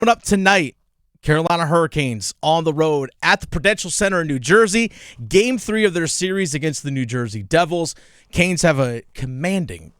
Coming up tonight, Carolina Hurricanes on the road at the Prudential Center in New Jersey. Game 3 of their series against the New Jersey Devils. Canes have a commanding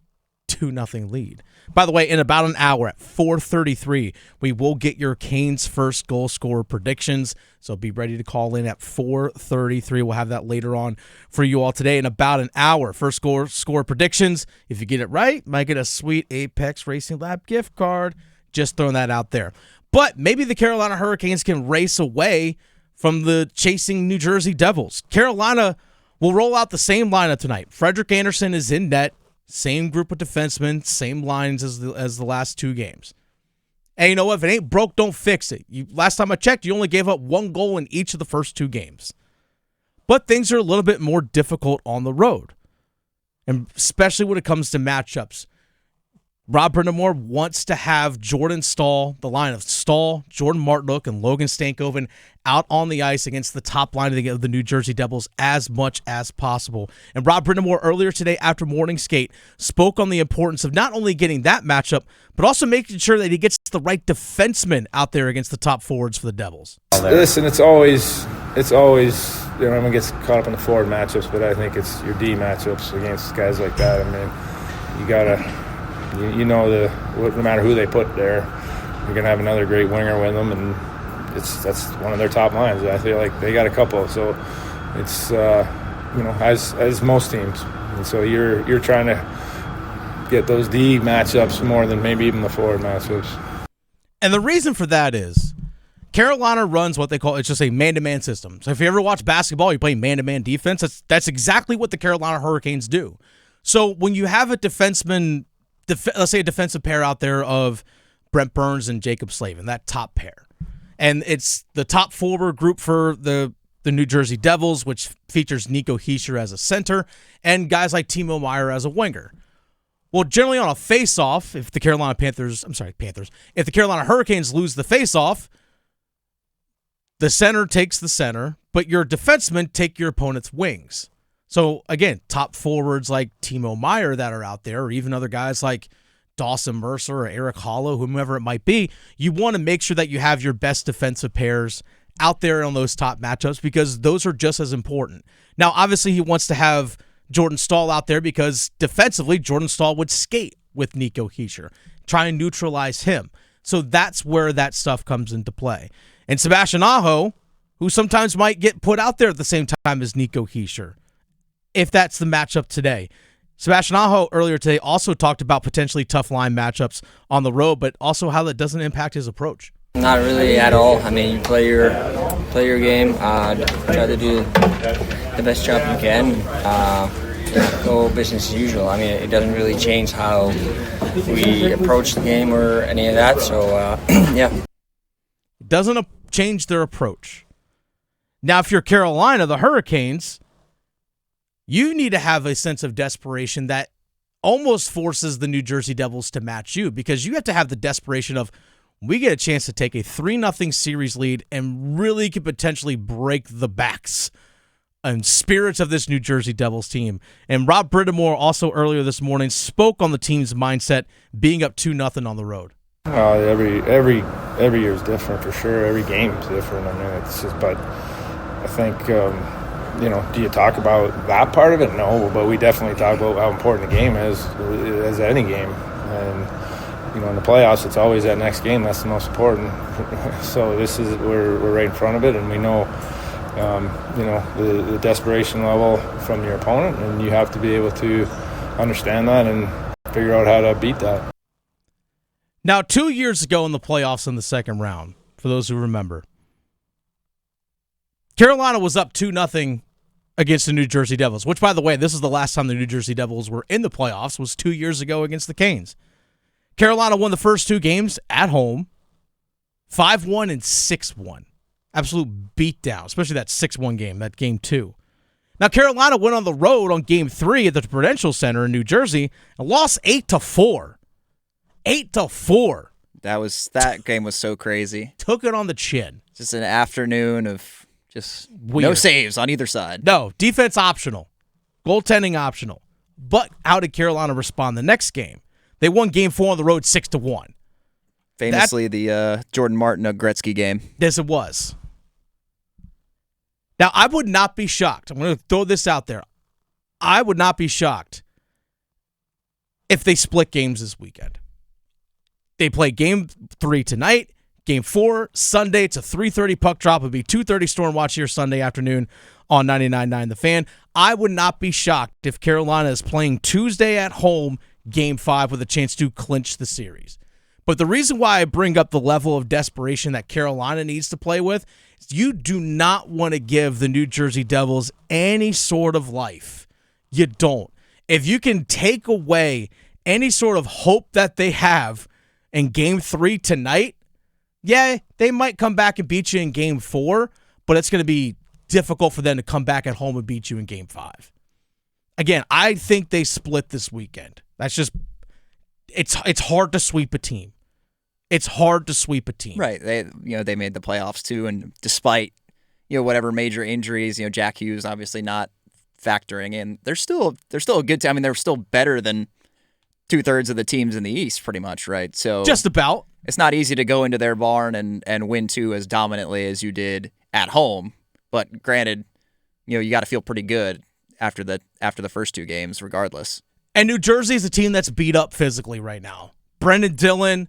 2-0 lead. By the way, in about an hour at 4:33, we will get your Canes first goal scorer predictions. So be ready to call in at 4:33. We'll have that later on for you all today in about an hour. First goal scorer predictions. If you get it right, might get a sweet Apex Racing Lab gift card. Just throwing that out there. But maybe the Carolina Hurricanes can race away from the chasing New Jersey Devils. Carolina will roll out the same lineup tonight. Frederik Andersen is in net. Same group of defensemen, same lines as the last 2 games. And you know what? If it ain't broke, don't fix it. Last time I checked, you only gave up 1 goal in each of the first 2 games. But things are a little bit more difficult on the road, and especially when it comes to matchups. Rob brind'amour wants to have Jordan Staal, the line of Staal, Jordan Martinook, and Logan Stankoven out on the ice against the top line of the New Jersey Devils as much as possible. And Rob brind'amour earlier today after morning skate spoke on the importance of not only getting that matchup, but also making sure that he gets the right defenseman out there against the top forwards for the Devils. Listen, it's always everyone gets caught up in the forward matchups, but I think it's your D matchups against guys like that. I mean, you gotta. No matter who they put there, you're going to have another great winger with them, and that's one of their top lines. I feel like they got a couple, so it's as most teams, and so you're trying to get those D matchups more than maybe even the forward matchups. And the reason for that is Carolina runs what they call it's just a man-to-man system. So if you ever watch basketball, you play man-to-man defense. That's exactly what the Carolina Hurricanes do. So when you have a defenseman. Let's say a defensive pair out there of Brent Burns and Jacob Slavin, that top pair. And it's the top forward group for the New Jersey Devils, which features Nico Hischier as a center and guys like Timo Meier as a winger. Well, generally on a face-off, if the Carolina Hurricanes lose the face-off, the center takes the center, but your defensemen take your opponent's wings. So, again, top forwards like Timo Meier that are out there, or even other guys like Dawson Mercer or Eric Hollow, whomever it might be, you want to make sure that you have your best defensive pairs out there on those top matchups because those are just as important. Now, obviously, he wants to have Jordan Staal out there because defensively, Jordan Staal would skate with Nico Hischier, try and neutralize him. So that's where that stuff comes into play. And Sebastian Aho, who sometimes might get put out there at the same time as Nico Hischier, if that's the matchup today. Sebastian Aho earlier today also talked about potentially tough line matchups on the road, but also how that doesn't impact his approach. Not really at all. I mean, you play your game, try to do the best job you can, go business as usual. I mean, it doesn't really change how we approach the game or any of that, so yeah. It doesn't change their approach. Now, if you're Carolina, the Hurricanes, you need to have a sense of desperation that almost forces the New Jersey Devils to match you because you have to have the desperation of we get a chance to take a 3-0 series lead and really could potentially break the backs and spirits of this New Jersey Devils team. And Rob brind'amour also earlier this morning spoke on the team's mindset being up 2-0 on the road. Every year is different for sure. Every game is different. I mean, it's just, but I think. Do you talk about that part of it? No, but we definitely talk about how important the game is, as any game. And, in the playoffs, it's always that next game that's the most important. So we're right in front of it, and we know, the desperation level from your opponent, and you have to be able to understand that and figure out how to beat that. Now, 2 years ago in the playoffs in the second round, for those who remember, Carolina was up 2-0 against the New Jersey Devils, which, by the way, this is the last time the New Jersey Devils were in the playoffs, was 2 years ago against the Canes. Carolina won the first 2 games at home, 5-1 and 6-1. Absolute beatdown, especially that 6-1 game, that game 2. Now, Carolina went on the road on game 3 at the Prudential Center in New Jersey and lost 8-4. 8-4. That game was so crazy. Took it on the chin. Just an afternoon of just weird. No saves on either side. No, defense optional. Goaltending optional. But how did Carolina respond the next game? They won game 4 on the road 6-1. Famously, the Jordan Martin Gretzky game. Yes, it was. Now, I would not be shocked. I'm going to throw this out there. I would not be shocked if they split games this weekend. They play game 3 tonight, game 4 Sunday. It's a 3:30 puck drop. It would be 2:30 Storm Watch here Sunday afternoon on 99.9 The Fan. I would not be shocked if Carolina is playing Tuesday at home, game 5, with a chance to clinch the series. But the reason why I bring up the level of desperation that Carolina needs to play with is you do not want to give the New Jersey Devils any sort of life. You don't. If you can take away any sort of hope that they have in game 3 tonight, yeah, they might come back and beat you in game 4, but it's going to be difficult for them to come back at home and beat you in game 5. Again, I think they split this weekend. That's just, it's hard to sweep a team. It's hard to sweep a team. Right. They made the playoffs too, and despite whatever major injuries, Jack Hughes obviously not factoring in, they're still a good team. I mean, they're still better than 2/3 of the teams in the East, pretty much, right? So just about. It's not easy to go into their barn and win 2 as dominantly as you did at home. But granted, you got to feel pretty good after the first 2 games, regardless. And New Jersey is a team that's beat up physically right now. Brendan Dillon,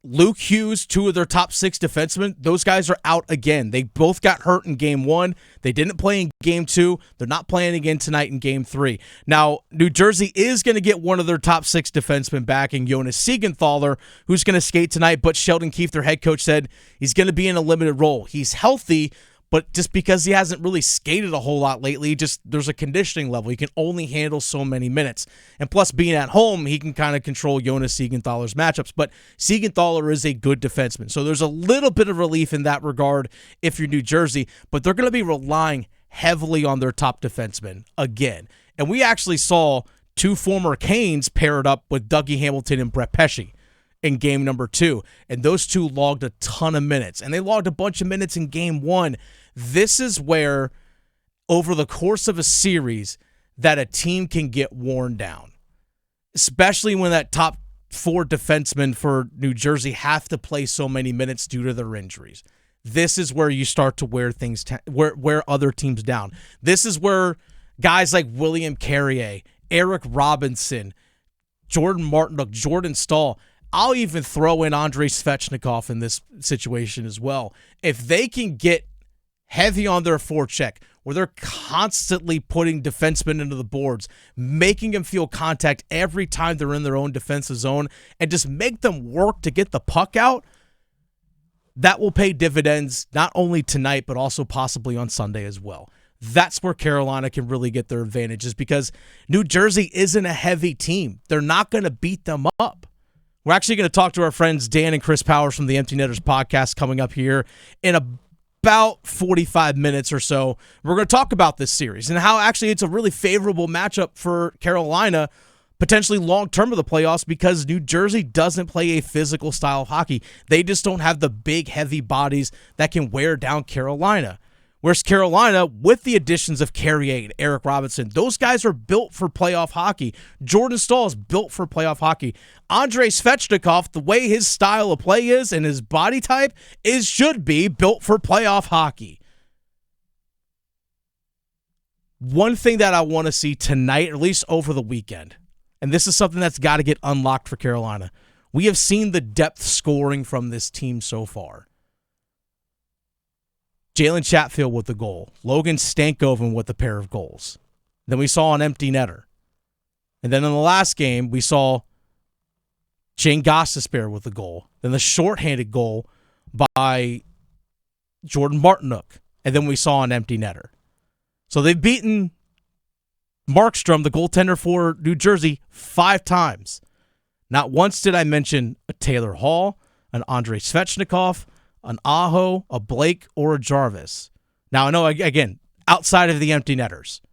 Luke Hughes, 2 of their top 6 defensemen, those guys are out again. They both got hurt in game 1. They didn't play in game 2. They're not playing again tonight in game 3. Now, New Jersey is going to get one of their top 6 defensemen back in Jonas Siegenthaler, who's going to skate tonight, but Sheldon Keefe, their head coach, said he's going to be in a limited role. He's healthy, but just because he hasn't really skated a whole lot lately, just there's a conditioning level. He can only handle so many minutes. And plus, being at home, he can kind of control Jonas Siegenthaler's matchups. But Siegenthaler is a good defenseman. So there's a little bit of relief in that regard if you're New Jersey. But they're going to be relying heavily on their top defenseman again. And we actually saw 2 former Canes paired up with Dougie Hamilton and Brett Pesce in game number 2. And those 2 logged a ton of minutes. And they logged a bunch of minutes in game 1. This is where, over the course of a series, that a team can get worn down, especially when that top 4 defensemen for New Jersey have to play so many minutes due to their injuries. This is where you start to wear things, wear other teams down. This is where guys like William Carrier, Eric Robinson, Jordan Martinook, Jordan Stahl, I'll even throw in Andrei Svechnikov in this situation as well. If they can get heavy on their forecheck, where they're constantly putting defensemen into the boards, making them feel contact every time they're in their own defensive zone, and just make them work to get the puck out, that will pay dividends not only tonight, but also possibly on Sunday as well. That's where Carolina can really get their advantages, because New Jersey isn't a heavy team. They're not going to beat them up. We're actually going to talk to our friends Dan and Chris Powers from the Empty Netters podcast coming up here in about 45 minutes or so. We're going to talk about this series and how actually it's a really favorable matchup for Carolina, potentially long-term of the playoffs, because New Jersey doesn't play a physical style of hockey. They just don't have the big, heavy bodies that can wear down Carolina. Whereas Carolina, with the additions of Carrier and Eric Robinson, those guys are built for playoff hockey. Jordan Stahl is built for playoff hockey. Andrei Svechnikov, the way his style of play is and his body type should be built for playoff hockey. One thing that I want to see tonight, or at least over the weekend, and this is something that's got to get unlocked for Carolina. We have seen the depth scoring from this team so far. Jalen Chatfield with the goal. Logan Stankoven with a pair of goals. Then we saw an empty netter. And then in the last game, we saw Shane Gostisbehere with the goal. Then the shorthanded goal by Jordan Martinook. And then we saw an empty netter. So they've beaten Markstrom, the goaltender for New Jersey, 5 times. Not once did I mention a Taylor Hall, an Andrei Svechnikov, an Aho, a Blake, or a Jarvis. Now, I know, again, outside of the empty netters.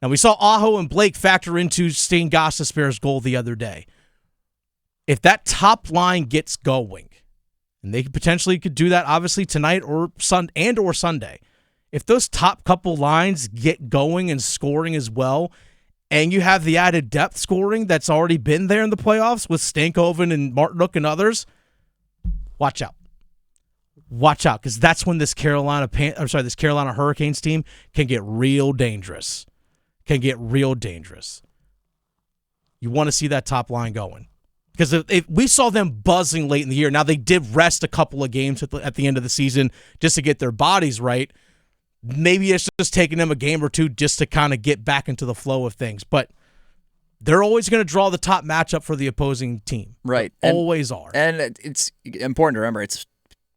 Now, we saw Aho and Blake factor into Shane Gostisbehere's goal the other day. If that top line gets going, and they potentially could do that, obviously, tonight or Sunday. If those top couple lines get going and scoring as well, and you have the added depth scoring that's already been there in the playoffs with Stankoven and Martinook and others, watch out. Watch out, because that's when this Carolina Hurricanes team can get real dangerous. You want to see that top line going. Because if we saw them buzzing late in the year. Now, they did rest a couple of games at the end of the season just to get their bodies right. Maybe it's just taking them a game or two just to kind of get back into the flow of things. But they're always going to draw the top matchup for the opposing team. Right. Always are. And it's important to remember, it's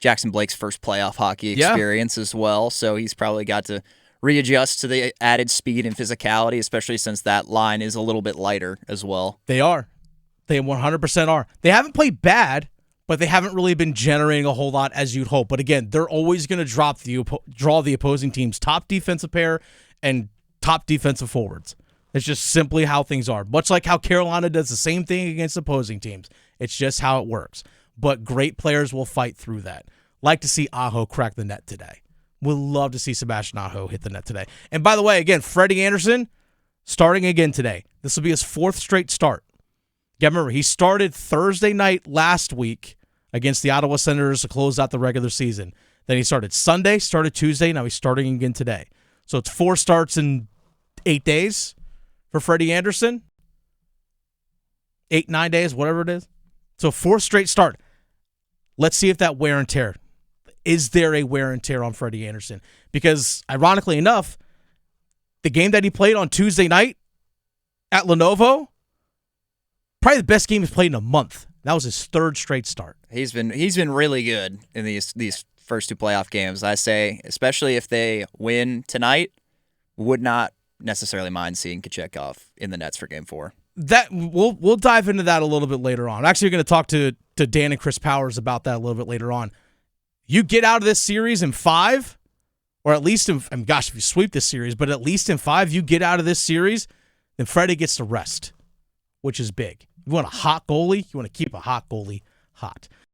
Jackson Blake's first playoff hockey experience as well, so he's probably got to readjust to the added speed and physicality, especially since that line is a little bit lighter as well. They are. They 100% are. They haven't played bad, but they haven't really been generating a whole lot as you'd hope. But again, they're always going to draw the opposing team's top defensive pair and top defensive forwards. It's just simply how things are. Much like how Carolina does the same thing against opposing teams. It's just how it works. But great players will fight through that. Like to see Aho crack the net today. Would love to see Sebastian Aho hit the net today. And by the way, again, Freddie Anderson starting again today. This will be his 4th straight start. Yeah, remember, he started Thursday night last week against the Ottawa Senators to close out the regular season. Then he started Sunday, started Tuesday, now he's starting again today. So it's 4 starts in 8 days for Freddie Anderson. 8, 9 days, whatever it is. So 4th straight start. Let's see if that wear and tear. Is there a wear and tear on Freddie Anderson? Because, ironically enough, the game that he played on Tuesday night at Lenovo, probably the best game he's played in a month. That was his 3rd straight start. He's been really good in these first 2 playoff games. I say, especially if they win tonight, would not necessarily mind seeing Kochetkov in the nets for Game 4. That we'll dive into that a little bit later on. I'm actually going to talk to Dan and Chris Powers about that a little bit later on. You get out of this series in 5, or at least if you sweep this series, but at least in 5, you get out of this series, then Freddie gets to rest, which is big. You want a hot goalie, you want to keep a hot goalie hot.